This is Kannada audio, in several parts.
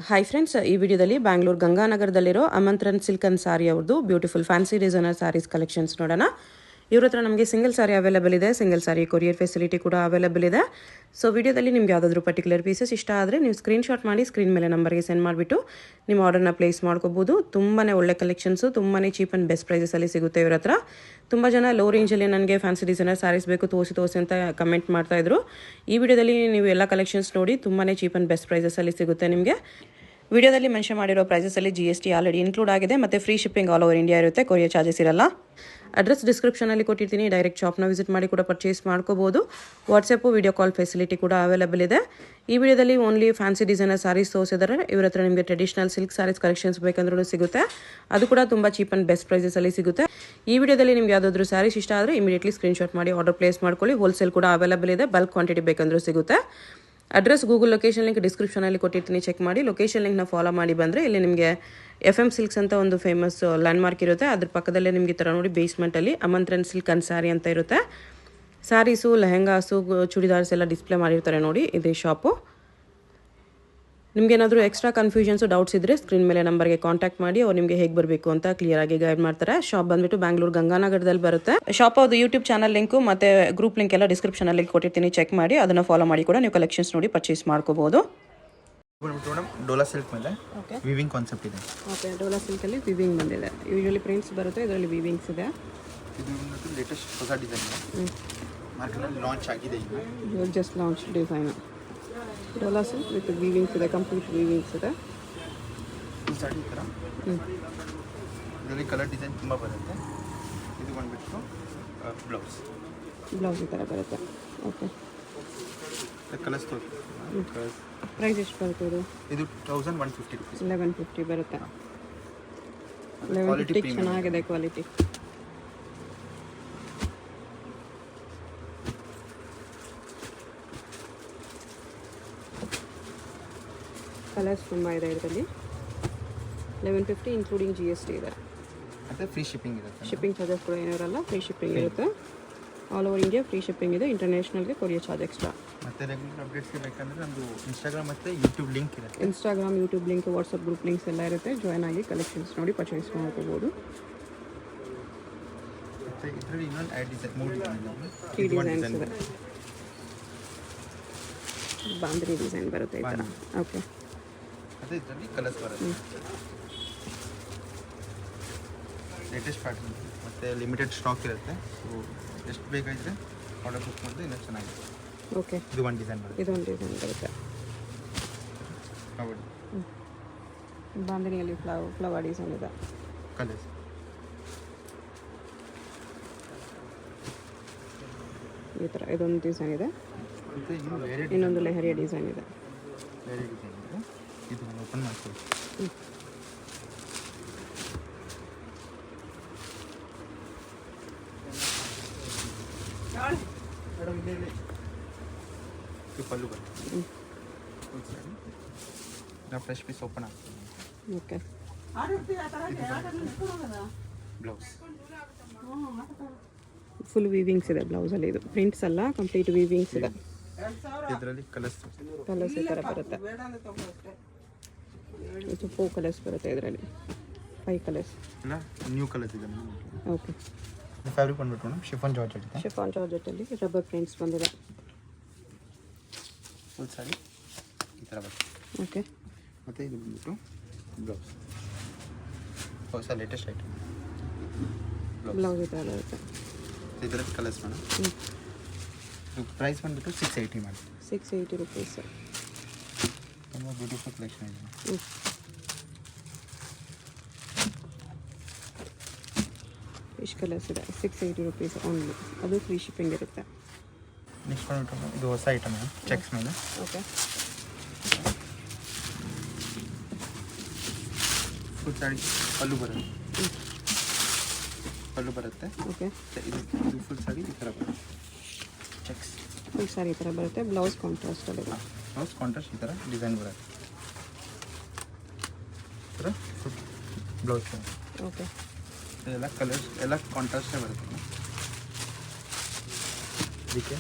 ಹಾಯ್ ಫ್ರೆಂಡ್ಸ್, ಈ ವಿಡಿಯೋದಲ್ಲಿ ಬ್ಯಾಂಗ್ಳೂರು ಗಂಗಾನಗರದಲ್ಲಿರೋ ಆಮಂತ್ರನ್ ಸಿಲ್ಕ್ ಅಂಡ್ ಸಾರಿ ಅವ್ರದ್ದು beautiful fancy designer sarees collections ನೋಡೋಣ. ಇವ್ರ ಹತ್ರ ನಮಗೆ ಸಿಂಗಲ್ ಸಾರಿ ಅವೈಲೇಬಲ್ ಇದೆ, ಸಿಂಗಲ್ ಸಾರಿ ಕೊರಿಯರ್ ಫೆಸಿಲಿಟಿ ಕೂಡ ಅವೈಲೇಬಲ್ ಇದೆ. ಸೊ ವಿಡಿಯೋದಲ್ಲಿ ನಿಮ್ಗೆ ಯಾವುದಾದ್ರೂ ಪರ್ಟಿಕ್ಯುಲರ್ ಪೀಸಸ್ ಇಷ್ಟ ಆದರೆ ನೀವು ಸ್ಕ್ರೀನ್ಶಾಟ್ ಮಾಡಿ ಸ್ಕ್ರೀನ್ ಮೇಲೆ ನಂಬರ್ಗೆ ಸೆಂಡ್ ಮಾಡಿಬಿಟ್ಟು ನಿಮ್ಮ ಆರ್ಡರ್ನ ಪ್ಲೇಸ್ ಮಾಡ್ಕೋಬೋದು. ತುಂಬಾ ಒಳ್ಳೆ ಕಲೆಕ್ಷನ್ಸು, ತುಂಬಾ ಚೀಪ್ ಆ್ಯಂಡ್ ಬೆಸ್ಟ್ ಪ್ರೈಸಸಲ್ಲಿ ಸಿಗುತ್ತೆ ಇವ್ರ ಹತ್ರ. ತುಂಬ ಜನ ಲೋ ರೇಂಜಲ್ಲಿ ನನಗೆ ಫ್ಯಾನ್ಸಿ ಡಿಸೈನರ್ ಸ್ಯಾರೀಸ್ ಬೇಕು ತೋರಿಸಿ ಅಂತ ಕಮೆಂಟ್ ಮಾಡ್ತಾಯಿದ್ರು. ಈ ವಿಡಿಯೋದಲ್ಲಿ ನೀವು ಎಲ್ಲ ಕಲೆಕ್ಷನ್ಸ್ ನೋಡಿ ತುಂಬಾ ಚೀಪ್ ಆ್ಯಂಡ್ ಬೆಸ್ಟ್ ಪ್ರೈಸಸಲ್ಲಿ ಸಿಗುತ್ತೆ ನಿಮಗೆ. ವಿಡಿಯೋದಲ್ಲಿ ಮೆನ್ಷನ್ ಮಾಡಿರೋ ಪ್ರೈಸಸಲ್ಲಿ GST ಆಲ್ರೆಡಿ ಇನ್ಕ್ಲೂಡ್ ಆಗಿದೆ ಮತ್ತು free shipping all over India ಇರುತ್ತೆ, ಕೊರಿಯರ್ ಚಾರ್ಜಸ್ ಇರಲ್ಲ. ಅಡ್ರೆಸ್ ಡಿಸ್ಕ್ರಿಪ್ಷನಲ್ಲಿ ಕೊಟ್ಟಿರ್ತೀನಿ, ಡೈರೆಕ್ಟ್ ಶಾಪ್ನ ವಿಸಿಟ್ ಮಾಡಿ ಕೂಡ ಪರ್ಚೇಸ್ ಮಾಡ್ಕೋಬೋದು. ವಾಟ್ಸಪ್ಪು ವಿಡಿಯೋ ಕಾಲ್ ಫೆಸಿಲಿಟಿ ಕೂಡ ಅವೈಲೇಬಲ್ ಇದೆ. ಈ ವಿಡಿಯೋದಲ್ಲಿ ಓನ್ಲಿ ಫ್ಯಾನ್ಸಿ ಡಿಸೈನರ್ ಸ್ಯಾರೀಸ್ ತೋರಿಸಿದರೆ ಇವ್ರ ಹತ್ರ ನಿಮಗೆ ಟ್ರೆಡಿಷನಲ್ ಸಿಲ್ಕ್ ಸ್ಯಾರೀಸ್ ಕಲೆಕ್ಷನ್ಸ್ ಬೇಕಂದ್ರೂ ಸಿಗುತ್ತೆ, ಅದು ಕೂಡ ತುಂಬ ಚೀಪ್ ಆ್ಯಂಡ್ ಬೆಸ್ಟ್ ಪ್ರೈಸಸಲ್ಲಿ ಸಿಗುತ್ತೆ. ಈ ವಿಡಿಯೋದಲ್ಲಿ ನಿಮ್ಗೆ ಯಾವುದಾದ್ರೂ ಸ್ಯಾರೀಸ್ ಇಷ್ಟ ಆದರೆ ಇಮಿಡಿಯೇಟ್ಲಿ ಸ್ಕ್ರೀನ್ಶಾಟ್ ಮಾಡಿ ಆರ್ಡರ್ ಪ್ಲೇಸ್ ಮಾಡ್ಕೊಳ್ಳಿ. ಹೋಲ್ಸೇಲ್ ಕೂಡ ಅವೈಲೇಬಲ್ ಇದೆ, ಬಲ್ಕ್ ಕ್ವಾಂಟಿಟಿ ಬೇಕಂದ್ರೂ ಸಿಗುತ್ತೆ. ಅಡ್ರೆಸ್ ಗೂಗಲ್ ಲೊಕೇಶನ್ ಲಿಂಕ್ ಡಿಸ್ಕ್ರಿಪ್ಷನಲ್ಲಿ ಕೊಟ್ಟಿರ್ತೀನಿ, ಚೆಕ್ ಮಾಡಿ ಲೊಕೇಶನ್ ಲಿಂಕ್ನ ಫಾಲೋ ಮಾಡಿ ಬಂದರೆ ಇಲ್ಲಿ ನಿಮಗೆ FM ಸಿಲ್ಕ್ಸ್ ಅಂತ ಒಂದು ಫೇಮಸ್ ಲ್ಯಾಂಡ್ಮಾರ್ಕ್ ಇರುತ್ತೆ. ಅದ್ರ ಪಕ್ಕದಲ್ಲೇ ನಿಮಗೆ ಥರ ನೋಡಿ ಬೇಸ್ಮೆಂಟಲ್ಲಿ ಆಮಂತ್ರನ್ ಸಿಲ್ಕ್ ಅಂಡ್ ಸ್ಯಾರಿ ಅಂತ ಇರುತ್ತೆ. ಸ್ಯಾರೀಸು, ಲೆಹೆಂಗಾಸು, ಚೂಡಿದಾರ್ಸ್ ಎಲ್ಲ ಡಿಸ್ಪ್ಲೇ ಮಾಡಿರ್ತಾರೆ ನೋಡಿ, ಇದೇ ಶಾಪು. ನಿಮ್ಗೇನಾದರೂ ಎಕ್ಸ್ಟ್ರಾ ಕನ್ಫ್ಯೂಷನ್ಸು, ಡೌಟ್ಸ್ ಇದ್ದರೆ ಸ್ಕ್ರೀನ್ ಮೇಲೆ ನಂಬರ್ಗೆ ಕಾಂಟ್ಯಾಕ್ಟ್ ಮಾಡಿ ಅವ್ರು ನಿಮಗೆ ಹೇಗೆ ಬರಬೇಕು ಅಂತ ಕ್ಲಿಯರಾಗಿ ಗೈಡ್ ಮಾಡ್ತಾರೆ. ಶಾಪ್ ಬಂದುಬಿಟ್ಟು ಬ್ಯಾಂಗ್ಳೂರು ಗಂಗಾನಗರದಲ್ಲಿ ಬರುತ್ತೆ. ಶಾಪ್ ಅವ್ರದ್ದು ಯೂಟ್ಯೂಬ್ ಚಾನಲ್ ಲಿಂಕು ಮತ್ತು ಗ್ರೂಪ್ ಲಿಂಕ್ ಎಲ್ಲ ಡಿಸ್ಕ್ರಿಪ್ಷನಲ್ಲಿ ಕೊಟ್ಟಿರ್ತೀನಿ, ಚೆಕ್ ಮಾಡಿ ಅದನ್ನು ಫಾಲೋ ಮಾಡಿ ಕೂಡ ನೀವು ಕಲೆಕ್ಷನ್ಸ್ ನೋಡಿ ಪರ್ಚೇಸ್ ಮಾಡ್ಕೋಬೋದು. ಮೇಡಮ್ ಡೋಲಾ ಸಿಲ್ಕ್ ಮೇಲೆ ವಿವಿಂಗ್ ಕಾನ್ಸೆಪ್ಟ್ ಇದೆ. ಓಕೆ, ಡೋಲಾ ಸಿಲ್ಕಲ್ಲಿ ವಿವಿಂಗ್ ಬಂದಿದೆ. ಯೂಶಲಿ ಪ್ರಿಂಟ್ಸ್ ಬರುತ್ತೆ, ಇದರಲ್ಲಿ ವಿವಿಂಗ್ಸ್ ಇದೆ. ಇದು ಲೇಟೆಸ್ಟ್ ಹೊಸ ಡಿಸೈನ್ ಮಾರ್ಕೆಟಲ್ಲಿ ಲಾಂಚ್ ಆಗಿದೆ ಈಗ, just launch design. Dhola silk with weavings ಇದೆ, ಕಂಪ್ಲೀಟ್ ವಿವಿಂಗ್ಸ್ ಇದೆ. ಈ ಸಾಡಿ ಈ ಥರ ಇದರಲ್ಲಿ ಕಲರ್ ಡಿಸೈನ್ ತುಂಬ ಬರುತ್ತೆ. ಇದು ಬಂದುಬಿಟ್ಟು ಬ್ಲೌಸ್ ಈ ಥರ ಬರುತ್ತೆ. ಓಕೆ, ಕಲರ್ಸ್ ತೋರಿಸಿ. ಪ್ರೈಸ್ ಎಷ್ಟು ಬರುತ್ತೆ ಇದು? ಇದು 1150 ರುಪೀಸ್. 1150 ಬರುತ್ತೆ. 1150 ಚೆನ್ನಾಗಿದೆ ಕ್ವಾಲಿಟಿ. ಕಲರ್ಸ್ ತುಂಬ ಇದೆ ಇದರಲ್ಲಿ. 1150 ಇನ್ಕ್ಲೂಡಿಂಗ್ GST ಇದೆ. ಮತ್ತು ಫ್ರೀ ಶಿಪ್ಪಿಂಗ್ ಇರುತ್ತೆ. ಶಿಪ್ಪಿಂಗ್ ಚಾರ್ಜಸ್ ಕೂಡ ಏನೂ ಇರಲ್ಲ, ಫ್ರೀ ಶಿಪ್ಪಿಂಗ್ ಇರುತ್ತೆ. All over India free shipping ಇದೆ. ಇಂಟರ್ನ್ಯಾಷನಲ್ಗೆ ಕೊರಿಯರ್ ಚಾರ್ಜ್ ಎಕ್ಸ್ಟ್ರಾ. ಮತ್ತು ರೆಗ್ಯುಲರ್ ಅಪ್ಡೇಟ್ಸ್ಗೆ ಬೇಕಂದರೆ ನಮ್ಮದು ಇನ್ಸ್ಟಾಗ್ರಾಮ್ ಮತ್ತು ಯೂಟ್ಯೂಬ್ ಲಿಂಕ್ ಇರುತ್ತೆ. Instagram, YouTube link, WhatsApp group links ಎಲ್ಲ ಇರುತ್ತೆ. ಜಾಯ್ನ್ ಆಗಿ ಕಲೆಕ್ಷನ್ಸ್ ನೋಡಿ ಪರ್ಚೇಸ್ ಮಾಡ್ಕೋಬೋದು. ಮತ್ತು ಇದರಲ್ಲಿ ಇನ್ನೊಂದು ಆ್ಯಡ್ ಡಿಸೈನ್ 3 ಡಿಸೈನ್ಸ್ ಇದೆ. ಬಾಂದ್ರಿ ಡಿಸೈನ್ ಬರುತ್ತೆ ಈ ಥರ. ಓಕೆ, ಮತ್ತು ಇದರಲ್ಲಿ ಕಲರ್ಸ್ ಬರುತ್ತೆ. ಲೇಟೆಸ್ಟ್ ಪ್ಯಾಟರ್ನ್ ಮತ್ತು ಲಿಮಿಟೆಡ್ ಸ್ಟಾಕ್ ಇರುತ್ತೆ. ಸೊ ಎಷ್ಟು ಬೇಕಾದರೆ ಆರ್ಡರ್ ಬುಕ್ ಮಾಡಿದ್ರೆ ಇನ್ನೂ ಚೆನ್ನಾಗಿದೆ. ಓಕೆ, ಇದು ಒಂದು ಡಿಸೈನ್ ಬರುತ್ತೆ. ಇದೊಂದು ಡಿಸೈನ್ ಬರುತ್ತೆ. ಹೌದು, ಬಾಂಧಣಿಯಲ್ಲಿ ಫ್ಲವರ್ ಡಿಸೈನ್ ಇದೆ. ಕಲರ್ಸ್ ಈ ಥರ ಇದೊಂದು ಡಿಸೈನ್ ಇದೆ. ಮತ್ತು ಇನ್ನೊಂದು ಲೆಹರಿಯ ಡಿಸೈನ್ ಇದೆ. ಬೇರೆ ಡಿಸೈನ್ ಇದೆ. ಇದು ಓಪನ್ ಮಾಡ್ತೀವಿ. ಇದು ಪಲ್ಲು ಬರುತ್ತೆ. ನಾವು ಫ್ರೆಶ್ ಪೀಸ್ ಓಪನ್ ಆಗ್ತೀವಿ. ಓಕೆ, ಬ್ಲೌಸ್ ಫುಲ್ ವೀವಿಂಗ್ಸ್ ಇದೆ ಬ್ಲೌಸಲ್ಲಿ. ಇದು ಪ್ರಿಂಟ್ಸ್ ಅಲ್ಲ, ಕಂಪ್ಲೀಟ್ ವೀವಿಂಗ್ಸ್ ಇದೆ. ಇದರಲ್ಲಿ ಕಲರ್ಸ್ ಈ ಥರ ಬರುತ್ತೆ. ಇದು 4 ಕಲರ್ಸ್ ಬರುತ್ತೆ ಇದರಲ್ಲಿ. 5 ಕಲರ್ಸ್ ಇಲ್ಲ, ನ್ಯೂ ಕಲರ್ಸ್ ಇದೆ. ಓಕೆ, ಫ್ಯಾಬ್ರಿಕ್ ಬಂದ್ಬಿಟ್ಟು ಮೇಡಮ್ ಶಿಫಾನ್ ಜಾರ್ಜೆಟ್ ಇದೆ. ಶಿಫಾನ್ ಜಾರ್ಜೆಟ್ಟಲ್ಲಿ ರಬ್ಬರ್ ಪ್ರಿಂಟ್ಸ್ ಬಂದಿದೆ. ಫುಲ್ ಸಾರಿ ಈ ಥರ ಬರುತ್ತೆ. ಓಕೆ, ಮತ್ತು ಇದು ಬಂದ್ಬಿಟ್ಟು ಬ್ಲೌಸ್, ಹೊಸ ಲೇಟೆಸ್ಟ್ ಐಟಮ್ ಬ್ಲೌಸ್ ಈ ಥರ ಬರುತ್ತೆ. ಇದರಲ್ಲಿ ಕಲರ್ಸ್ ಮೇಡಮ್. ಇದು ಪ್ರೈಸ್ ಬಂದ್ಬಿಟ್ಟು 680 ಮಾಡಿ. 680 ರುಪೀಸ್. ತುಂಬ ಬ್ಯೂಟಿಫುಲ್ ಕಲೆಕ್ಷನ್ ಇದೆ. ಇಷ್ಟು ಕಲರ್ಸ್ ಇದೆ. 680 ರುಪೀಸ್ ಓನ್ಲಿ, ಅದು ಫ್ರೀ ಶಿಪ್ಪಿಂಗ್ ಇರುತ್ತೆ. ನೆಕ್ಸ್ಟ್ ಬಂದ್ಬಿಟ್ಟು ಇದು ಹೊಸ ಐಟಮ್ ಚೆಕ್ಸ್ ಮೇಲೆ. ಓಕೆ, ಫುಲ್ ಸಾರಿ ಪಲ್ಲು ಬರುತ್ತೆ. ಓಕೆ, ಇದು ಫುಲ್ ಸಾರಿ ಈ ಥರ ಬರುತ್ತೆ. ಚೆಕ್ಸ್ ಫುಲ್ ಸಾರಿ ಈ ಥರ ಬರುತ್ತೆ. ಬ್ಲೌಸ್ ಕಾಂಟ್ರಾಸ್ಟಲ್ಲಿ. ಬ್ಲೌಸ್ ಕಾಂಟ್ರಾಸ್ಟ್ ಈ ಥರ ಡಿಸೈನ್ ಬರುತ್ತೆ. ಈ ಥರ ಫುಲ್ ಬ್ಲೌಸ್ ಬರುತ್ತೆ. ಓಕೆ, ಎಲ್ಲ ಕಲರ್ಸ್ ಎಲ್ಲ ಕಾಂಟ್ರಾಸ್ಟೇ ಬರುತ್ತೆ. ಅದಕ್ಕೆ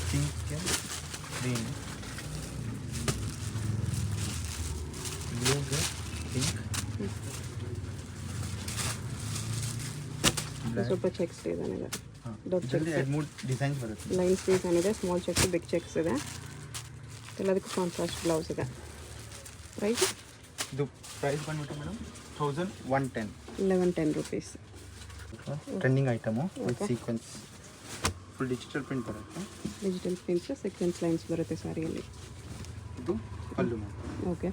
ಪಿಂಕ್ ಗ್ರೀನ್ ಸ್ವಲ್ಪ ಚೆಕ್ಸ್ ಡಿಸೈನ್ ಇದೆ, ದೊಡ್ಡ ಇದರಲ್ಲಿ ಚೆಕ್ಸ್, 2-3 ಡಿಸೈನ್ಸ್ ಬರುತ್ತೆ. ಲೈನ್ಸ್ ಡಿಸೈನ್ ಇದೆ, ಸ್ಮಾಲ್ ಚೆಕ್ಸ್, ಬಿಗ್ ಚೆಕ್ಸ್ ಇದೆ, ಎಲ್ಲದಕ್ಕೂ ಕಾಂಟ್ರಾಸ್ಟ್ ಬ್ಲೌಸ್ ಇದೆ. ಪ್ರೈಸ್ ಇದು ಪ್ರೈಸ್ ಬಂದ್ಬಿಟ್ಟು madam 1110. 1110 rupees. Trending item with sequence, full digital print ಬರುತ್ತೆ. ಡಿಜಿಟಲ್ ಪ್ರಿಂಟ್ಸ್, ಸೀಕ್ವೆನ್ಸ್ ಲೈನ್ಸ್ ಬರುತ್ತೆ ಸ್ಯಾರಿಯಲ್ಲಿ. ಇದು ಪಲ್ಲು ಮೇಡಮ್. ಓಕೆ,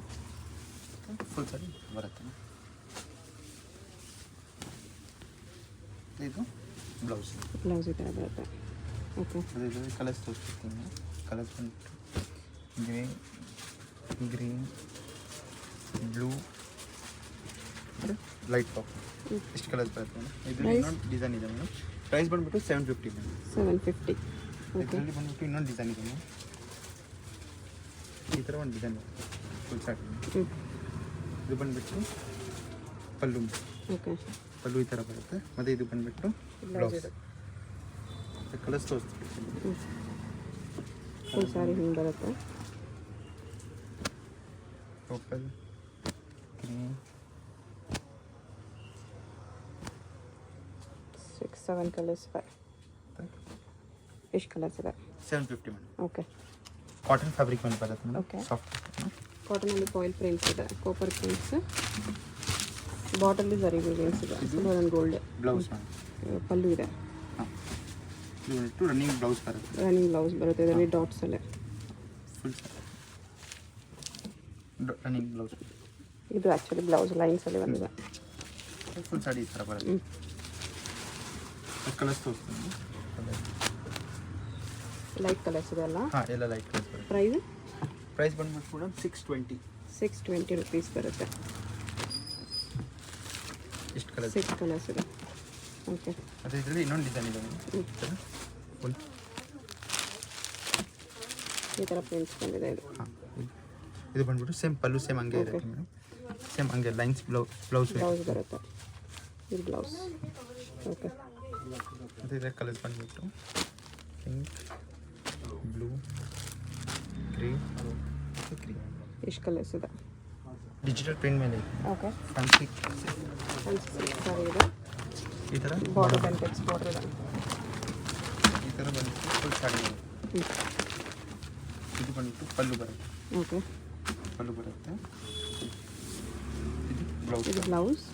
ಫುಲ್ ಸಾರಿ ಬರುತ್ತೆ. ಇದು ಬ್ಲೌಸ್. ಬ್ಲೌಸ್ ಈ ಥರ ಬರುತ್ತೆ. ಓಕೆ, ಅದೇ ಇದರಲ್ಲಿ ಕಲರ್ಸ್ ತೋರಿಸ್ತೀನಿ. ಕಲರ್ಸ್ ಬಂದ್ಬಿಟ್ಟು ಗ್ರೀನ್, ಬ್ಲೂ, ಲೈಟ್ ಪಾಪ್, ಇಷ್ಟು ಕಲರ್ಸ್ ಬರುತ್ತೆ ಮೇಡಮ್. ಇದರಲ್ಲಿ ಇನ್ನೊಂದು ಡಿಸೈನ್ ಇದೆ ಮೇಡಮ್. ಪ್ರೈಸ್ ಬಂದ್ಬಿಟ್ಟು 750 ಮೇಡಮ್. 750. ಓಕೆ, ಇದರಲ್ಲಿ ಬಂದ್ಬಿಟ್ಟು ಇನ್ನೊಂದು ಡಿಸೈನ್ ಇದೆ ಮೇಡಮ್. ಈ ಥರ ಒಂದು ಡಿಸೈನ್ ಬರುತ್ತೆ ಫುಲ್ ಸ್ಯಾರಿ. ಇದು ಬಂದ್ಬಿಟ್ಟು ಪಲ್ಲು. ಓಕೆ, ಪಲ್ಲು ಈ ಥರ ಬರುತ್ತೆ. ಮತ್ತು ಇದು ಬಂದ್ಬಿಟ್ಟು ಬ್ಲೌಸ್. ಕಲರ್ಸ್ ತೋರಿಸ್ತೀವಿ. ಫುಲ್ ಸ್ಯಾರಿ ಹಿಂಗೆ ಬರುತ್ತೆ. ಪರ್ಪಲ್, ಗ್ರೀನ್, 6-7 ಕಲರ್ಸ್ ಇದೆ. ಎಷ್ಟು ಕಲರ್ಸ್ ಇದೆ? 750 ಮೇಡಮ್. ಓಕೆ, ಕಾಟನ್ ಫ್ಯಾಬ್ರಿಕ್ ಮೇಲೆ ಬರುತ್ತೆ Okay. ಮೇಡಮ್. ಸಾಫ್ಟ್. ಕಾಟನಲ್ಲಿ ಫಾಯಿಲ್ ಪ್ರಿಂಟ್ಸ್ ಇದೆ, ಕಾಪರ್ ಪ್ರಿಂಟ್ಸ್, ಬಾಟಲ್ಲಿ ಜರಿ ವೀವಿಂಗ್ಸ್ ಇದೆ, silver and gold. Blouse madam. Pallu ಇದೆ, ಹಾಂ, ಇದು ಬಂದ್ಬಿಟ್ಟು ರನ್ನಿಂಗ್ ಬ್ಲೌಸ್ ಬರುತ್ತೆ. ರನ್ನಿಂಗ್ ಬ್ಲೌಸ್ ಬರುತ್ತೆ, ಇದರಲ್ಲಿ ಡಾಟ್ಸ್ ಅಲ್ಲೇ. Full running blouse. ಇದು ಆ್ಯಕ್ಚುಲಿ ಬ್ಲೌಸ್ ಲೈನ್ಸಲ್ಲಿ ಬಂದಿದೆ. ಫುಲ್ ಸಾಡಿ ಈ ಥರ ಬರುತ್ತೆ. ಕಲರ್ಸ್ ತೋರಿಸ್ತೀನಿ. ಲೈಟ್ ಕಲರ್ಸ್ ಇದೆ ಅಲ್ಲ? ಹಾಂ, ಎಲ್ಲ ಲೈಟ್ ಕಲರ್ಸ್ ಬರುತ್ತೆ. ಪ್ರೈಸ್ ಬಂದ್ಬಿಟ್ಟು ಮೇಡಮ್ 620. 620 rupees ಬರುತ್ತೆ. ಇಷ್ಟು ಕಲರ್ಸ್. 6 ಕಲರ್ಸ್ ಇದೆ. ಓಕೆ, ಅದೇ ಇದರಲ್ಲಿ ಇನ್ನೊಂದು ಡಿಸೈನ್ ಇದೆ ಮೇಡಮ್. ಫುಲ್ ಈ ಥರ ಪ್ರಿಂಟ್ಸ್ ಬಂದಿದೆ ಇದು. ಹಾಂ, ಇದು ಬಂದ್ಬಿಟ್ಟು ಸೇಮ್ ಪಲ್ಲು ಸೇಮ್ ಹಂಗೆ ಇರುತ್ತೆ ಮೇಡಮ್. ಸೇಮ್ ಹಂಗೆ ಲೈನ್ಸ್ ಬ್ಲೌಸ್ ಬರುತ್ತೆ. ಇದು ಬ್ಲೌಸ್. ಓಕೆ, ಮತ್ತು ಇದರ ಕಲರ್ಸ್ ಬಂದ್ಬಿಟ್ಟು ಪಿಂಕ್, ಬ್ಲೂ, ಗ್ರೀನ್, ಗ್ರೀನ್. ಎಷ್ಟು ಕಲರ್ಸ್ ಇದೆ? ಡಿಜಿಟಲ್ ಪ್ರಿಂಟ್ ಮೇಲೆ ಇದೆ. ಓಕೆ, ಫ್ಯಾನ್ಸಿ ಸಾರಿ ಇದೆ, ಈ ಥರ ಬಾರ್ಡರ್ ಬೆನಿಫಿಟ್ಸ್ ಬಾರ್ಡರ್ ಇದೆ. ಈ ಥರ ಬಂದ್ಬಿಟ್ಟು ಫುಲ್ ಸಾಡಿ. ಇದು ಬಂದ್ಬಿಟ್ಟು ಪಲ್ಲು ಬರುತ್ತೆ. ಓಕೆ, ಪಲ್ಲು ಬರುತ್ತೆ. ಇದು ಬ್ಲೌಸ್. ಇದು blouse.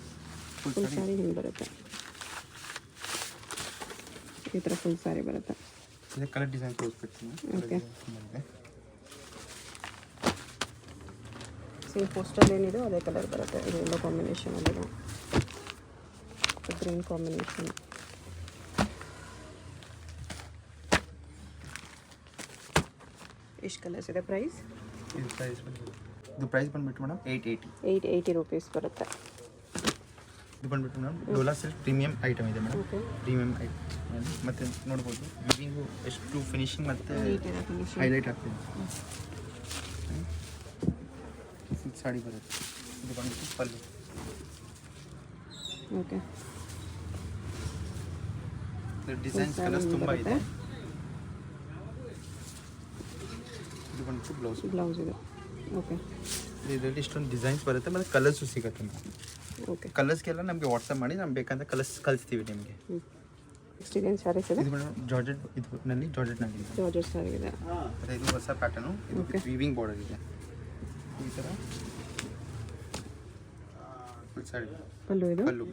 Full full sari. Sari ಹಿಂಗೆ ಬರುತ್ತೆ. ಈ ಥರ ಫುಲ್ ಸ್ಯಾರಿ ಬರುತ್ತೆ. ಇದು ಕಲರ್ ಡಿಸೈನ್ ತೋರಿಸ್ಬಿಡ್ತೀನಿ. Okay. ಇದೆ. ಸೇಮ್ ಪೋಸ್ಟರ್ ಏನಿದೆ ಅದೇ ಕಲರ್ ಬರುತ್ತೆ. ಇದು ಎಲ್ಲ ಕಾಂಬಿನೇಷನ್ ಅಲ್ಲಿದೆ, ಗ್ರೀನ್ ಕಾಂಬಿನೇಷನ್. ಎಷ್ಟು ಕಲರ್ಸ್ ಇದೆ? ಪ್ರೈಸ್ ಇದು ಪ್ರೈಸ್ ಬಂದ್ಬಿಟ್ಟು ಮೇಡಮ್ 880. 880 rupees ಬರುತ್ತೆ. ಇದು ಬಂದ್ಬಿಟ್ಟು madam Dhola silk premium item ಇದೆ ಮೇಡಮ್. ಓಕೆ, ಪ್ರೀಮಿಯಂ ಐಟಮ್ ಮತ್ತು ನೋಡ್ಬೋದು ವಿವಿಂಗು ಎಷ್ಟು ಫಿನಿಶಿಂಗ್ ಮತ್ತು ನೀಟಾಗಿ ಫಿನಿಶಿಂಗ್. ಹೈಲೈಟ್ ಆಗ್ತಿದೆ. ಸಿಲ್ಕ್ ಸಾಡಿ ಬರುತ್ತೆ. ಇದು ಬಂದ್ಬಿಟ್ಟು ಪಲ್ಲು. ಓಕೆ, ಡಿಸೈನ್ಸ್ ಕಲರ್ಸ್ ತುಂಬ ಇದೆ. ಇದು ಬಂದ್ಬಿಟ್ಟು ಬ್ಲೌಸ್. ಬ್ಲೌಸ್ ಇದೆ. ಓಕೆ, ಇದರಲ್ಲಿ ಇಷ್ಟೊಂದು ಡಿಸೈನ್ಸ್ ಬರುತ್ತೆ ಮತ್ತು ಕಲರ್ಸು ಸಿಗುತ್ತೆ ಮೇಡಮ್. ಓಕೆ, ಕಲರ್ಸ್ಗೆಲ್ಲ ನಮಗೆ ವಾಟ್ಸಪ್ ಮಾಡಿ ನಮ್ಗೆ ಬೇಕಂದ್ರೆ ಕಲರ್ಸ್ ಕಳಿಸ್ತೀವಿ ನಿಮಗೆ. ಎಕ್ಸ್ಪೀರಿಯನ್ಸ್ ಸ್ಯಾರೀಸ್ ಇದೆ. ಇದು ಮೇಡಮ್ ಜಾರ್ಜೆಟ್ನಲ್ಲಿ ಜಾರ್ಜೆಟ್ ಸ್ಯಾರಿ ಇದೆ. ಮತ್ತು ಇದು ಹೊಸ ಪ್ಯಾಟರ್ನು. ಇದು Okay. ವಿವಿಂಗ್ ಬಾರ್ಡರ್ ಇದೆ. ಈ ಥರ ಫುಲ್ ಸಾಡಿ ಪಲ್ಲು ಇದು ಪಲ್ಲು.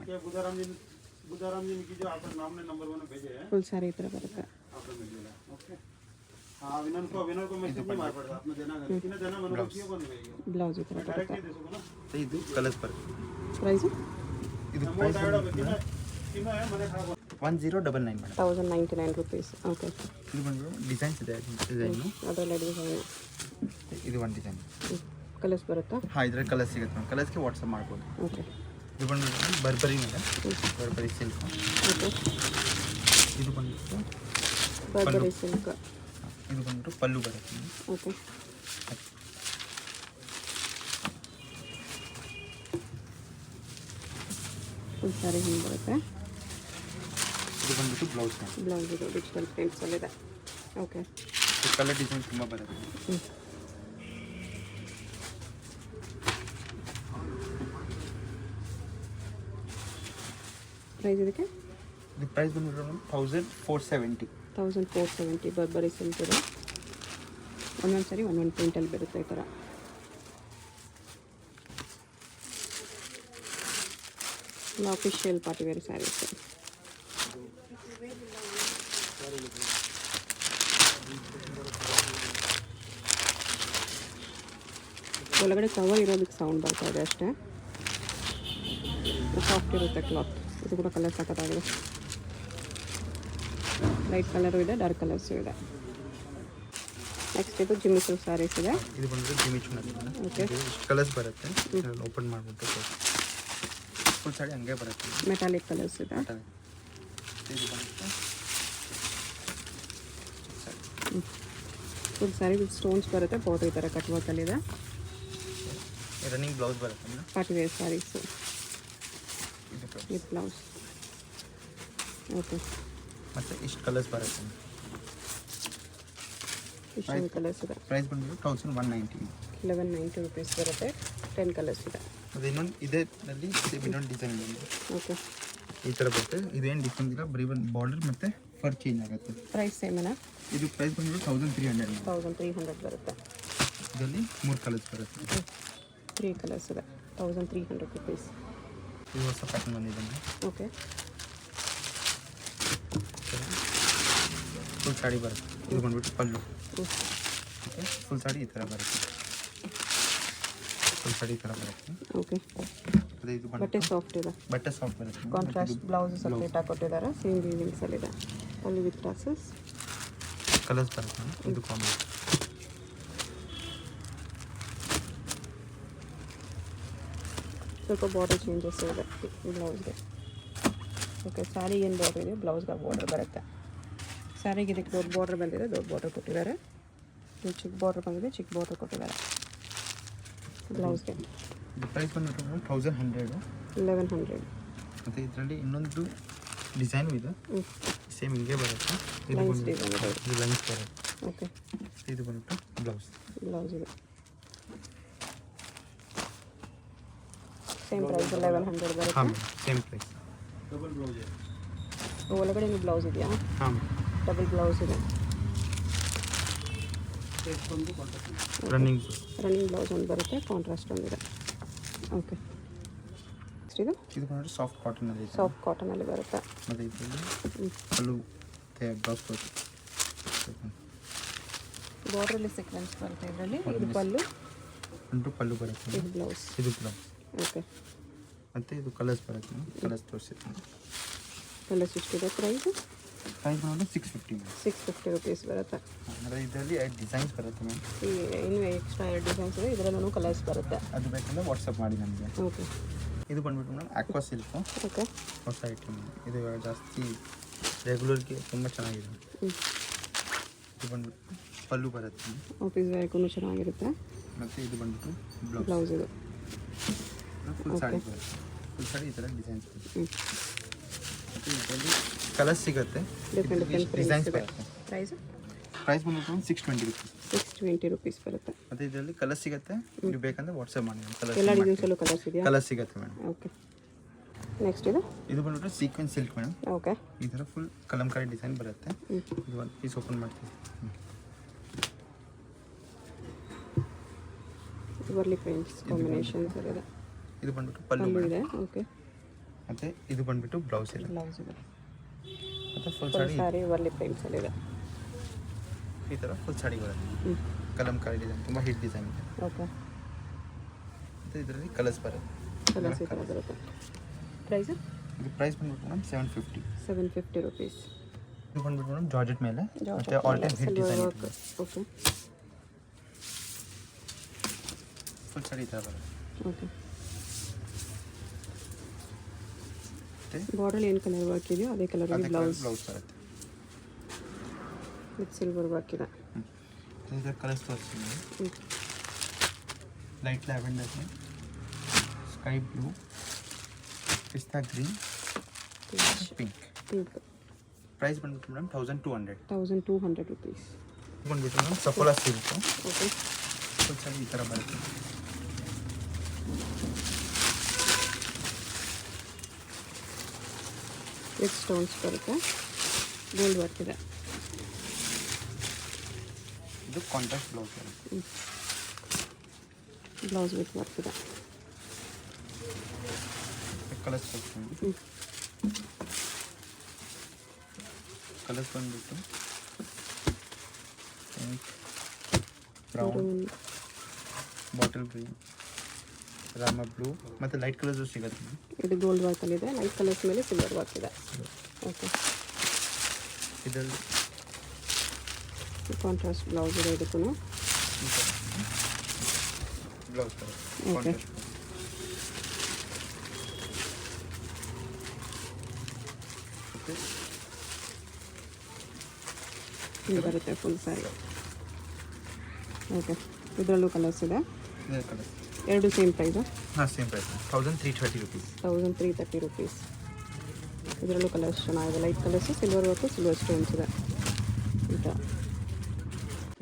ಫುಲ್ ಸ್ಯಾರಿ ಈ ಥರ ಬರುತ್ತೆ. ಬ್ಲೌಸ್ ಈ ಥರ ಬರುತ್ತೆ. ಇದು ಕಲರ್ಸ್ ಬರುತ್ತೆ. ಪ್ರೈಸು ಇದು ಪ್ರೈಸ್ 1099 ಮೇಡಮ್. 1099 rupees. ಓಕೆ, ಇದು ಬಂದು ಡಿಸೈನ್ಸ್ ಇದೆ. ಡಿಸೈನು ಅದೆಲ್ಲ ಡಿಸೈನ್. ಇದು ಒಂದು ಡಿಸೈನ್. ಕಲರ್ಸ್ ಬರುತ್ತಾ? ಹಾಂ, ಇದರಲ್ಲಿ ಕಲರ್ಸ್ ಸಿಗುತ್ತೆ ಮೇಡಮ್. ಕಲರ್ಸ್ಗೆ ವಾಟ್ಸಪ್ ಮಾಡ್ಬೋದು. ಓಕೆ, ಇದು ಬಂದು ಬರ್ಬರಿ ಮೇಲೆ ಬರ್ಬರಿ ಸಿಲ್ಕ್. ಓಕೆ, ಇದು ಬಂದ್ಬಿಟ್ಟು ಬರ್ಬರಿ ಸಿಲ್ಕ್. ಇದು ಬಂದ್ಬಿಟ್ಟು ಪಲ್ಲು ಬರುತ್ತೆ. ಓಕೆ, ಫುಲ್ ಸ್ಯಾರಿ ಹಿಂಗೆ ಬರುತ್ತೆ. ಇದು ಬಂದ್ಬಿಟ್ಟು ಬ್ಲೌಸ್. ಬ್ಲೌಸ್ ಇದು ಡಿಜಿಟಲ್ ಪ್ರಿಂಟ್ಸಲ್ಲಿದೆ. ಓಕೆ, ಕಲರ್ ಡಿಸೈನ್ ತುಂಬ ಬರುತ್ತೆ. ಪ್ರೈಸ್ ಇದಕ್ಕೆ ಇದು ಪ್ರೈಸ್ ಬಂದ್ಬಿಟ್ಟು ಮೇಡಮ್ 1470. 1470 ಬರ್ಬರಿ ಸಿಲ್ಕ್ ಇದೆ. ಒಂದೊಂದು ಸರಿ ಒಂದೊಂದು ಪ್ರಿಂಟಲ್ಲಿ ಬರುತ್ತೆ ಈ ಥರ. Official party wear sarees. ಒಳಗಡೆ ಕವರ್ ಇರೋದಕ್ಕೆ ಸೌಂಡ್ ಬರ್ತಾ ಇದೆ ಅಷ್ಟೇ. ಸಾಫ್ಟ್ ಇರುತ್ತೆ ಕ್ಲಾತ್. ಇದು ಕೂಡ ಕಲರ್ ಸಖತ್ತಾಗಿದೆ. ಲೈಟ್ ಕಲರು ಇದೆ, ಡಾರ್ಕ್ ಕಲರ್ಸು ಇದೆ. ನೆಕ್ಸ್ಟ್ ಇದು ಜಿಮ್ಮಿಸು ಸ್ಯಾರೀಸ್ ಇದೆ. ಇದು ಬಂದ್ಬಿಟ್ಟು ಜಿಮಿಚು. ಓಕೆ, ಕಲರ್ಸ್ ಬರುತ್ತೆ. ಓಪನ್ ಮಾಡಿಬಿಟ್ಟು ಫುಲ್ ಸಾಡಿ ಹಂಗೆ ಬರುತ್ತೆ. ಮೆಟಾಲಿಕ್ ಕಲರ್ಸ್ ಇದೆ. ಇದು ಬಂದ್ಬಿಟ್ಟು ಫುಲ್ ಸ್ಯಾರಿ ವಿತ್ ಸ್ಟೋನ್ಸ್ ಬರುತ್ತೆ. ಬಾರ್ಡರ್ ಈ ಥರ ಕಟ್ ವರ್ಕಲ್ಲಿದೆ. ರನ್ನಿಂಗ್ ಬ್ಲೌಸ್ ಬರುತ್ತೆ ಮೇಡಮ್. ಪಾರ್ಟಿ ವೇರ್ ಸ್ಯಾರೀಸು ಇದು ವಿತ್ ಬ್ಲೌಸ್. ಓಕೆ, ಮತ್ತು ಇಷ್ಟು ಕಲರ್ಸ್ ಬರುತ್ತೆ. ಇಷ್ಟೊಂದು ಕಲರ್ಸ್ ಇದೆ. ಪ್ರೈಸ್ ಬಂದ್ಬಿಟ್ಟು 1190. 1190 ರುಪೀಸ್ ಬರುತ್ತೆ. 10 ಕಲರ್ಸ್ ಇದೆ. ಅದು ಇನ್ನೊಂದು ಇದೇನಲ್ಲಿ ಇನ್ನೊಂದು ಡಿಸೈನ್ ಇದೆ. ಓಕೆ, ಈ ಥರ ಬರುತ್ತೆ. ಇದೇನು ಡಿಫ್ರೆಂಟ್ ಇಲ್ಲ, ಬರೀ ಒಂದು ಬಾರ್ಡರ್ ಮತ್ತು ಫರ್ ಚೇಂಜ್ ಆಗುತ್ತೆ. ಪ್ರೈಸ್ ಸೇಮೇನಾ? ಇದು ಪ್ರೈಸ್ ಬಂದ್ಬಿಟ್ಟು 1300. 1300 ಬರುತ್ತೆ. ಇದರಲ್ಲಿ 3 ಕಲರ್ಸ್ ಬರುತ್ತೆ. 3 ಕಲರ್ಸ್ ಇದೆ. 1300 ರುಪೀಸ್. ಇದು ಹೊಸ ಪ್ಯಾಟರ್ನ್ ಬಂದಿದೆ. ಓಕೆ, ಫುಲ್ ಸಾಡಿ ಬರುತ್ತೆ. ಇದು ಬಂದ್ಬಿಟ್ಟು ಪಲ್ಲು. ಓಕೆ, ಫುಲ್ ಸಾಡಿ ಈ ಥರ ಬರುತ್ತೆ. ಫುಲ್ ಸಾಡಿ ಈ ಥರ ಬರುತ್ತೆ. ಓಕೆ, ಅದೇ ಇದು ಬಟ್ಟೆ ಸಾಫ್ಟ್ ಇದೆ. ಬಟ್ಟೆ ಸಾಫ್ಟ್ ಬರುತ್ತೆ. ಕಾಂಟ್ರಾಸ್ಟ್ ಬ್ಲೌಸ್ ಸಪ್ರೇಟಾಗಿ ಕೊಟ್ಟಿದ್ದಾರೆ. ಸೇಮ್ ವೀವಿಂಗ್ಸಲ್ಲಿದೆ. ಅಲ್ಲಿ ವಿತ್ ಟಾಸಸ್ ಕಲರ್ಸ್ ಬರುತ್ತೆ. ಇದು ಕಾಂಬಿ. ಸ್ವಲ್ಪ ಬಾರ್ಡರ್ ಚೇಂಜಸ್ ಇದೆ ಬ್ಲೌಸ್ಗೆ. ಓಕೆ, ಸ್ಯಾರಿಗೆ ಏನು ಬಾರ್ಡರ್ ಇದೆ, ಬ್ಲೌಸ್ಗೆ ಬಾರ್ಡರ್ ಬರುತ್ತೆ. ಸ್ಯಾರಿಗೆ ಇದಕ್ಕೆ ದೊಡ್ಡ ಬಾರ್ಡರ್ ಬಂದಿದೆ, ದೊಡ್ಡ ಬಾರ್ಡರ್ ಕೊಟ್ಟಿದ್ದಾರೆ. ಇದು ಚಿಕ್ಕ ಬಾರ್ಡರ್ ಬಂದಿದೆ, ಚಿಕ್ಕ ಬಾರ್ಡರ್ ಕೊಟ್ಟಿದ್ದಾರೆ ಬ್ಲೌಸ್ಗೆ. ಇದು ಪ್ರೈಸ್ ಬಂದ್ಬಿಟ್ಟು 1100. 1100. ಮತ್ತು ಇದರಲ್ಲಿ ಇನ್ನೊಂದು ಡಿಸೈನು ಇದೆ. ಸೇಮ್ ಹಿಂಗೆ ಬರುತ್ತೆ. ಇದು ಲೈನ್ಸ್ ಬಂದ್ಬಿಟ್ಟು ಡಿಸೈನ್ ಇದೆ. ಇದು ಲೈನ್ಸ್ ಬರುತ್ತೆ. ಓಕೆ, ಇದು ಬಂದ್ಬಿಟ್ಟು ಬ್ಲೌಸ್. ಬ್ಲೌಸ್ ಇದೆ. ಸೇಮ್ ಪ್ರೈಸ್ 1100 ಬರುತ್ತೆ. ಹಾಂ, ಸೇಮ್ ಪ್ರೈಸ್. ಒಳಗಡೆ ಬ್ಲೌಸ್ ಇದೆಯಾ? ಹಾಂ, ಡಬಲ್ ಬ್ಲೌಸ್ ಇದೆ. ರನ್ನಿಂಗ್ ಬ್ಲೌಸ್ ಒಂದು ಬರುತ್ತೆ, ಕಾಂಟ್ರಾಸ್ಟ್ ಒಂದಿದೆ. ಓಕೆ, ಇದು ಇದು ಬಂದ್ಬಿಟ್ಟು ಸಾಫ್ಟ್ ಕಾಟನಲ್ಲಿ. ಸಾಫ್ಟ್ ಕಾಟನಲ್ಲಿ ಬರುತ್ತೆ. ಮತ್ತು ಇದರಲ್ಲಿ ಪಲ್ಲು ಬ್ಲೌಸ್ ಬರುತ್ತೆ. ಬಾರ್ಡ್ರಲ್ಲಿ ಸೀಕ್ವೆನ್ಸ್ ಬರುತ್ತೆ ಇದರಲ್ಲಿ. ಇದು ಪಲ್ಲು, ಪಲ್ಲು ಬರುತ್ತೆ. ಇದು ಬ್ಲೌಸ್. ಇದು ಬ್ಲೌಸ್. ಓಕೆ, ಮತ್ತು ಇದು ಕಲರ್ಸ್ ಬರುತ್ತೆ. ಕಲರ್ಸ್ ತೋರಿಸಿರ್ತೀನಿ. ಕಲರ್ಸ್ ಎಷ್ಟಿದೆ? ಪ್ರೈಸ್ ಬಂದ್ಬಿಟ್ಟು 650 ಮ್ಯಾಮ್. 650 ರುಪೀಸ್ ಬರುತ್ತೆ. ಅಂದರೆ ಇದರಲ್ಲಿ 8 ಡಿಸೈನ್ಸ್ ಬರುತ್ತೆ ಮ್ಯಾಮ್. ಇನ್ನೂ ಎಕ್ಸ್ಟ್ರಾ 2 ಡಿಸೈನ್ಸ್ ಇದೆ. ಇದರಲ್ಲೂ ಕಲರ್ಸ್ ಬರುತ್ತೆ. ಅದು ಬೇಕಂದ್ರೆ ವಾಟ್ಸಪ್ ಮಾಡಿ ನನಗೆ. ಓಕೆ, ಇದು ಬಂದ್ಬಿಟ್ಟು ಮೇಡಮ್ ಆಕ್ವಾ ಸಿಲ್ಕು. ಓಕೆ, ಹೊಸ ಐಟಮ್. ಇದು ಜಾಸ್ತಿ ರೆಗ್ಯುಲರ್ಗೆ ತುಂಬ ಚೆನ್ನಾಗಿದೆ. ಇದು ಬಂದ್ಬಿಟ್ಟು ಪಲ್ಲು ಬರುತ್ತೆ. ಆಫೀಸ್ ವೇರ್ಗೂ ಚೆನ್ನಾಗಿರುತ್ತೆ. ಮತ್ತು ಇದು ಬಂದ್ಬಿಟ್ಟು ಬ್ಲೌಸ್ ಇದು. ಫುಲ್ ಸಾಡಿ ಬರುತ್ತೆ. ಫುಲ್ ಸಾಡಿ ಈ ಥರ ಡಿಸೈನ್ಸ್ ಬರುತ್ತೆ. ಮತ್ತು ಇದರಲ್ಲಿ ಕಲರ್ಸ್ ಸಿಗುತ್ತೆ, ಡಿಫ್ರೆಂಟ್ ಡಿಸೈನ್ಸ್ ಬರುತ್ತೆ. ಪ್ರೈಸ್ ಬಂದ್ಬಿಟ್ಟು 620 ರುಪೀಸ್. 620 ರುಪೀಸ್ ಬರುತ್ತೆ. ಮತ್ತು ಇದರಲ್ಲಿ ಕಲರ್ ಸಿಗುತ್ತೆ. ನೀವು ಬೇಕಂದ್ರೆ ವಾಟ್ಸಪ್ ಮಾಡಿ. ಎಲ್ಲ ಡಿಸೈನ್ಸಲ್ಲೂ ಕಲರ್ಸ್ ಇದೆಯಾ? ಕಲರ್ ಸಿಗುತ್ತೆ ಮೇಡಮ್. ಓಕೆ, ನೆಕ್ಸ್ಟ್ ಇದು ಬಂದ್ಬಿಟ್ಟು ಸೀಕ್ವೆನ್ಸ್ ಸಿಲ್ಕ್ ಮೇಡಮ್. ಓಕೆ, ಈ ಥರ ಫುಲ್ ಕಲಂಕಾರಿ ಡಿಸೈನ್ ಬರುತ್ತೆ. ಇದು ಒಂದು ಪೀಸ್ ಓಪನ್ ಮಾಡ್ತೀವಿ. ವರ್ಲಿ ಪ್ರಿಂಟ್ಸ್ ಕಾಂಬಿನೇಷನ್ಸ್ ಇದೆ. ಇದು ಬಂದ್ಬಿಟ್ಟು ಪಲ್ಲು ಇದೆ. ಓಕೆ, ಮತ್ತು ಇದು ಬಂದ್ಬಿಟ್ಟು ಬ್ಲೌಸ್ ಇದೆ. ಬ್ಲೌಸ್ ಇದೆ. ಮತ್ತು ಫುಲ್ ಫುಲ್ ಸಾಡಿ ಸಾರಿ ವರ್ಲಿ ಪ್ರಿಂಟ್ಸಲ್ಲಿ ಇದೆ. ಈ ಥರ ಫುಲ್ ಸಾಡಿ ಬರುತ್ತೆ. ಕಲಂಕಾರಿ ಡಿಸೈನ್ ತುಂಬ ಹಿಟ್ ಡಿಸೈನ್ ಇದೆ. ಓಕೆ, ಮತ್ತು ಇದರಲ್ಲಿ ಕಲರ್ಸ್ ಬರುತ್ತೆ. ಕಲರ್ಸ್ ಈ ಥರ ಬರುತ್ತೆ. ಪ್ರೈಸ್ ಇದು ಪ್ರೈಸ್ ಬಂದ್ಬಿಟ್ಟು ಮೇಡಮ್ 750. 750 ರುಪೀಸ್. ಇದು ಬಂದ್ಬಿಟ್ಟು ಮೇಡಮ್ ಜಾರ್ಜೆಟ್ ಮೇಲೆ ಮತ್ತು all time hit design. Okay, full sari ಈ ಥರ ಬರುತ್ತೆ. ಓಕೆ, ಬಾರ್ಡರ್ ಏನು ಕಲರ್ ವರ್ಕ್ ಇದೆಯೋ ಅದೇ ಕಲರಲ್ಲಿ ಬ್ಲೌಸ್ ಬರುತ್ತೆ. ವಿತ್ ಸಿಲ್ವರ್ ವರ್ಕ್ ಇದೆ. ಇದರ ಕಲರ್ಸ್ ತೋರಿಸ್ತೀನಿ. ಲೈಟ್ ಲ್ಯಾವೆಂಡರ್, ಸ್ಕೈ ಬ್ಲೂ, ಪಿಸ್ತಾ ಗ್ರೀನ್, ಪಿಂಕ್. ಪ್ರೈಸ್ ಬಂದ್ಬಿಟ್ಟು ಮೇಡಮ್ 1200. 1200 ರುಪೀಸ್. ಬಂದ್ಬಿಟ್ಟು madam Saffola silk. Okay, full sari ಈ ಥರ ಬರುತ್ತೆ. ವಿತ್ ಸ್ಟೋನ್ಸ್ ಬರುತ್ತೆ, ಗೋಲ್ಡ್ ವರ್ಕ್ ಇದೆ. ಇದು ಕಾಂಟ್ರಾಸ್ಟ್ ಬ್ಲೌಸ್ ಬರುತ್ತೆ. ಬ್ಲೌಸ್ ವಿತ್ ವರ್ಕ್ ಇದೆ. ಕಲರ್ಸ್ ಕಲರ್ಸ್ ಬಂದ್ಬಿಟ್ಟು pink, brown, bottle green, Rama blue ಮತ್ತು ಲೈಟ್ ಕಲರ್ಸು ಸಿಗುತ್ತೆ. ಇದು ಗೋಲ್ಡ್ ವರ್ಕಲ್ಲಿದೆ, ಲೈಟ್ ಕಲರ್ಸ್ ಮೇಲೆ ಸಿಲ್ವರ್ ವರ್ಕ್ ಇದೆ. ಓಕೆ, ಇದರಲ್ಲಿ ಕಾಂಟ್ರಾಸ್ಟ್ ಬ್ಲೌಸ್ ಇದೆ. ಇದಕ್ಕೂ ಬ್ಲೌಸ್ ಓಕೆ. ಇದು ಬರುತ್ತೆ ಫುಲ್ ಸ್ಯಾರಿ. ಓಕೆ, ಇದರಲ್ಲೂ ಕಲರ್ಸ್ ಇದೆ. ಕಲರ್ ಎರಡು ಸೇಮ್ ಪ್ರೈಸು? ಹಾಂ, ಸೇಮ್ ಪ್ರೈಸ್, 1330 ರುಪೀಸ್. 1330 ರುಪೀಸ್. ಇದರಲ್ಲೂ ಕಲರ್ಸ್ ಚೆನ್ನಾಗಿದೆ, light colours, silver work, silver stones ಇದೆ.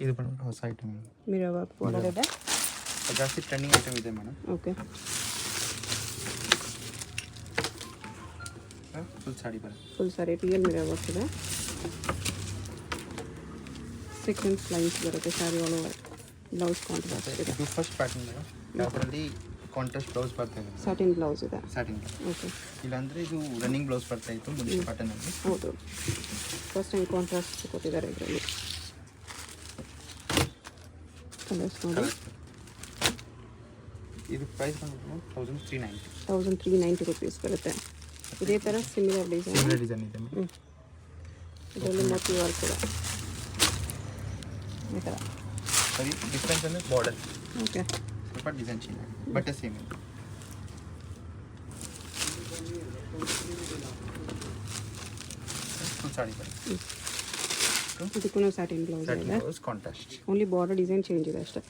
ಇದು ಬಂದ್ಬಿಟ್ಟು ಹೊಸ ಐಟಮ್, ಮಿರರ್ ವರ್ಕ್ ಬಾರ್ಡರ್ ಇದೆ. ಜಾಸ್ತಿ ಟ್ರೆಂಡಿಂಗ್ ಐಟಮ್ ಇದೆ ಮೇಡಮ್. ಓಕೆ, ಫುಲ್ ಸಾಡಿ ಬರುತ್ತೆ. ಫುಲ್ ಸಾರಿ ರಿಯಲ್ ಮಿರರ್ ವರ್ಕ್ ಇದೆ. ಸೀಕ್ವೆನ್ಸ್ ಲೈನ್ಸ್ ಬರುತ್ತೆ sari all over. Blouse contrast ಇದೆ. ಇದು ಫಸ್ಟ್ ಪ್ಯಾಟರ್ನ್ ಮೇಡಮ್, ಯಾವುದರಲ್ಲಿ ಕಾಂಟ್ರಾಸ್ಟ್ ಬ್ಲೌಸ್ ಬರ್ತಾ ಇದೆ. ಸ್ಯಾಟಿನ್ ಬ್ಲೌಸ್ ಇದೆ. ಸ್ಯಾಟಿನ್. ಓಕೆ, ಇಲ್ಲಾಂದರೆ ಇದು ರನ್ನಿಂಗ್ ಬ್ಲೌಸ್ ಬರ್ತಾ ಇತ್ತು ಮುಂಚಿನ ಪ್ಯಾಟರ್ನಲ್ಲಿ. ಹೌದು, ಫಸ್ಟ್ ಟೈಮ್ ಕಾಂಟ್ರಾಸ್ಟ್ ಕೊಟ್ಟಿದ್ದಾರೆ ಇದರಲ್ಲಿ. ಕಲರ್ಸ್ ನೋಡಿ. ಇದು ಪ್ರೈಸ್ ಬಂದ್ಬಿಟ್ಟು 1390. 1390 ರುಪೀಸ್ ಬರುತ್ತೆ. ಇದೇ ಥರ ಸಿಮಿಲರ್ ಡಿಸೈನ್ ಇದೆ. ಇದರಲ್ಲಿ ಮೋತಿ ವರ್ಕ್ ಇದೆ ಈ ಥರ. ಸರಿ, ಡಿಫ್ರೆನ್ಸ್ ಅಂದರೆ ಬಾರ್ಡರ್ ಓಕೆ, ಸ್ವಲ್ಪ ಡಿಸೈನ್ ಚೇಂಜ್ ಆಗಿದೆ, ಬಟ್ಟೆ ಸೇಮ್ ಇದೆ. ಫುಲ್ ಸಾಡಿ ಬರುತ್ತೆ. ಇದಕ್ಕೂ ಸ್ಯಾಟಿನ್ ಬ್ಲೌಸ್ ಇದೆ. Blouse contrast, only border design change ಇದೆ ಅಷ್ಟೇ.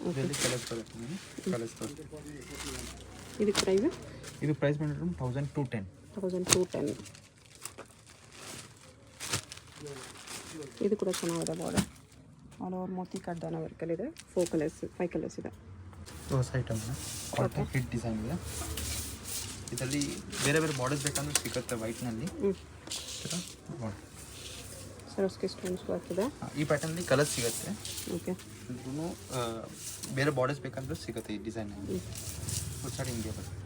ಇದರಲ್ಲಿ ಕಲರ್ಸ್ ಬರುತ್ತೆ ಮೇಡಮ್. ಕಲರ್ಸ್ ಬರುತ್ತೆ. ಇದಕ್ಕೆ ಪ್ರೈಸ್? ಇದು ಪ್ರೈಸ್ ಬಂದ್ಬಿಟ್ಟು 1210. 1210. ಇದು ಕೂಡ ಚೆನ್ನಾಗಿದೆ ಬಾರ್ಡರ್. ಆಲ್ ಓವರ್ ಮೋತಿ ಕಡ್ದಾನ ವರ್ಕಲ್ಲಿದೆ. 5 ಕಲರ್ಸ್ ಇದೆ. ಹೊಸ ಐಟಮ್ ಕಾಂಟ್ರಾಕ್ಟ್ ಹಿಟ್ ಡಿಸೈನ್ ಇದೆ. ಇದರಲ್ಲಿ ಬೇರೆ ಬೇರೆ ಬಾರ್ಡರ್ಸ್ ಬೇಕಂದ್ರೆ ಸಿಗುತ್ತೆ ವೈಟ್ನಲ್ಲಿ. ಸರೋಸ್ಕಿ ಸ್ಟೋನ್ಸ್ ವರ್ಕ್ ಇದೆ. ಈ ಪ್ಯಾಟರ್ನಲ್ಲಿ ಕಲರ್ಸ್ ಸಿಗುತ್ತೆ. ಓಕೆ, ಇದ್ರೂ ಬೇರೆ ಬಾರ್ಡರ್ಸ್ ಬೇಕಂದ್ರೆ ಸಿಗುತ್ತೆ ಈ ಡಿಸೈನಲ್ಲಿ. ಹೊಸಡಿ ಹಿಂಗೆ ಬರುತ್ತೆ.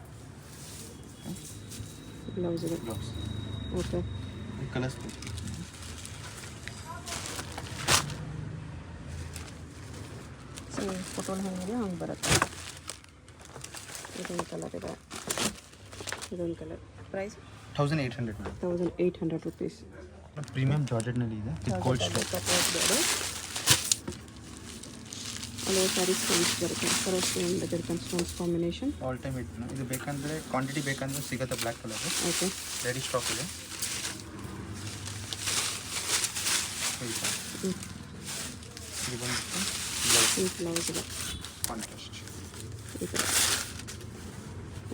ಬ್ಲೌಸ್ ಇದೆ. ಬ್ಲೌಸ್ ಓಕೆ, ಕಲರ್ಸ್ ಫೋಟೋಲ್ ಹೆಂಗಿದೆ ಹಂಗೆ ಬರುತ್ತೆ. ಇದೊಂದು ಕಲರ್ ಇದೆ, ಇದೊಂದು colour. Price 1800 madam. 1800 rupees. Premium ಜಾರ್ಜೆಟ್ನಲ್ಲಿ ಇದೆ. ಗೋಲ್ಡ್ ಸ್ಟೋನ್ ಅಲ್ಲೋ ಸ್ಯಾರಿ ಸ್ಟೋನ್ಸ್ ಬರುತ್ತೆ. Swarovski and zircon stones combination. All time hit. ಇದು ಬೇಕಂದರೆ ಕ್ವಾಂಟಿಟಿ ಬೇಕಂದ್ರೆ ಸಿಗುತ್ತೆ. Black colour okay, ready stock ಇದೆ. ಇದು ಬಂದ್ಬಿಟ್ಟು ಬ್ಲೌಸ್ ಇದೆ ಕಾಂಟ್ರಾಸ್ಟ್. ಈ ಥರ.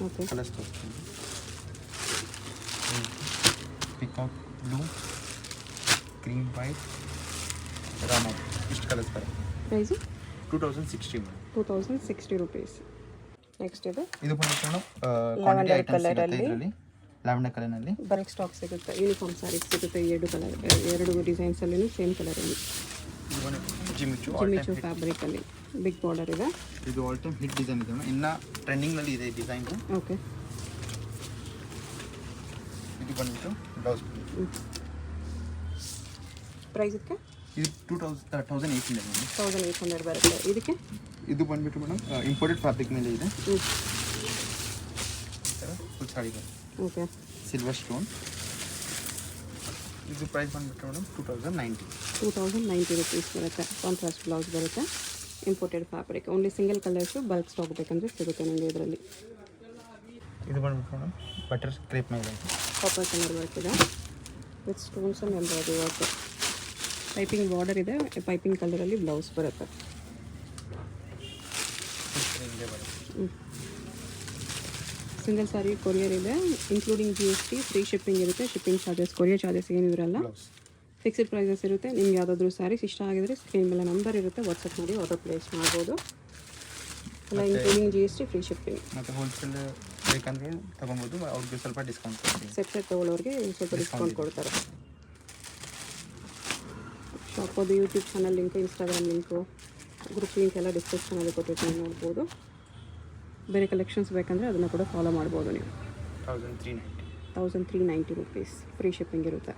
ಓಕೆ, ಕಲರ್ಸ್ ತೋರಿಸ್ತೀನಿ. ಪಿಕಾಕ್ ಬ್ಲೂ, ಗ್ರೀನ್ ವೈಟ್, ರಾಮ, ಇಷ್ಟು ಕಲರ್ಸ್ ಬರುತ್ತೆ. Price 2060 madam. 2060 ರುಪೀಸ್. ನೆಕ್ಸ್ಟ್ ಇದೆ. ಇದು ಬಂದ್ಬಿಟ್ಟು ಕ್ವಾಂಟಿಟಿ ಲ್ಯಾವೆಂಡರ್ ಐಟಮ್ಸ್ ಸಿಗುತ್ತೆ ಕಲರಲ್ಲಿ. ಇದರಲ್ಲಿ. ಲ್ಯಾವೆಂಡರ್ ಕಲರ್ನಲ್ಲಿ ಬರೀಕ್ ಸ್ಟಾಕ್ ಸಿಗುತ್ತೆ. ಯೂನಿಫಾರ್ಮ್ ಸ್ಯಾರೀಸ್ ಸಿಗುತ್ತೆ. ಎರಡು ಡಿಸೈನ್ಸಲ್ಲಿನೂ ಸೇಮ್ ಕಲರಲ್ಲಿ. ಇದು ಬಂದು ಜಿಮಿಚು ಫ್ಯಾಬ್ರಿಕಲ್ಲಿ ಬಿಗ್ ಬಾರ್ಡರ್ ಇದೆ. ಇದು ಆಲ್ ಟೈಮ್ ಹಿಟ್ ಡಿಸೈನ್ ಇದೆ. ಇನ್ನು ಟ್ರೆಂಡಿಂಗ್ನಲ್ಲಿ ಇದೆ ಈ ಡಿಸೈನು. ಓಕೆ, ಇದು ಬಂದ್ಬಿಟ್ಟು ಬ್ಲೌಸ್. ಪ್ರೈಸ್ ಇದಕ್ಕೆ ಇದು 1800 ಮೇಡಮ್. 1800 ಬರುತ್ತೆ. ಇದಕ್ಕೆ ಇದು ಬಂದ್ಬಿಟ್ಟು ಮೇಡಮ್ ಇಂಪೋರ್ಟೆಡ್ ಫ್ಯಾಬ್ರಿಕ್ ಮೇಲೆ ಇದೆ. ಈ ಥರ ಫುಲ್ ಸಾಡಿ ಬರುತ್ತೆ. Okay, silver stone. ಇದು ಪ್ರೈಸ್ ಬಂದ್ಬಿಟ್ಟು ಮೇಡಮ್ 2090. 2090 ರುಪೀಸ್ ಬರುತ್ತೆ. ಕಾಂಟ್ರಾಸ್ಟ್ ಬ್ಲೌಸ್ ಬರುತ್ತೆ. Imported fabric. Only single colours bulk stock ಬೇಕಂದರೆ ಸಿಗುತ್ತೆ ನಿಮಗೆ ಇದರಲ್ಲಿ. ಇದು ಬಂದ್ಬಿಟ್ಟು ಮೇಡಮ್ ಬಟರ್ ಕ್ರೇಪ್ ಮೇಲೆ ಇದೆ. ಕಾಪರ್ ಕಲರ್ ಬರ್ತಿದೆ with stones and embroidery work. Piping border ಇದೆ. ಪೈಪಿಂಗ್ ಕಲರಲ್ಲಿ ಬ್ಲೌಸ್ ಬರುತ್ತೆ. ಸಿಂಗಲ್ ಸಾರಿ ಕೊರಿಯರ್ ಇದೆ. Including GST. ಫ್ರೀ ಶಿಪ್ಪಿಂಗ್ ಇರುತ್ತೆ. ಶಿಪ್ಪಿಂಗ್ ಚಾರ್ಜಸ್, ಕೊರಿಯರ್ ಚಾರ್ಜಸ್ ಏನೂ ಇರಲ್ಲ. ಫಿಕ್ಸ್ಡ್ ಪ್ರೈಸಸ್ ಇರುತ್ತೆ. ನಿಮ್ಗೆ ಯಾವುದಾದ್ರೂ ಸ್ಯಾರೀಸ್ ಇಷ್ಟ ಆಗಿದ್ರೆ ಸ್ಕ್ರೀನ್ ಮೇಲೆ ನಂಬರ್ ಇರುತ್ತೆ, ವಾಟ್ಸಪ್ ಮಾಡಿ ಆರ್ಡರ್ ಪ್ಲೇಸ್ ಮಾಡ್ಬೋದು. ಎಲ್ಲ ಇನ್ಕ್ಲೂಡಿಂಗ್ GST, ಫ್ರೀ ಶಿಪ್ಪಿಂಗ್. ಮತ್ತು ಹೋಲ್ಸೇಲ್ ಬೇಕಂದ್ರೆ ತೊಗೊಬೋದು, ಅವ್ರಿಗೆ ಸ್ವಲ್ಪ ಡಿಸ್ಕೌಂಟ್ ಕೊಡ್ತೀವಿ. ಸೆಟ್ ತೊಗೊಳ್ಳೋರಿಗೆ ಸ್ವಲ್ಪ ಡಿಸ್ಕೌಂಟ್ ಕೊಡ್ತಾರೆ. ಶಾಪದು YouTube channel link, Instagram link, group link ಎಲ್ಲ ಡಿಸ್ಕ್ರಿಪ್ಷನಲ್ಲಿ ಕೊಟ್ಟಿರ್ತೀನಿ, ನೋಡ್ಬೋದು. ಬೇರೆ ಕಲೆಕ್ಷನ್ಸ್ ಬೇಕಂದರೆ ಅದನ್ನು ಕೂಡ ಫಾಲೋ ಮಾಡ್ಬೋದು ನೀವು. 1390 1390 ರುಪೀಸ್ ಫ್ರೀ ಶಿಪ್ಪಿಂಗ್ ಇರುತ್ತೆ.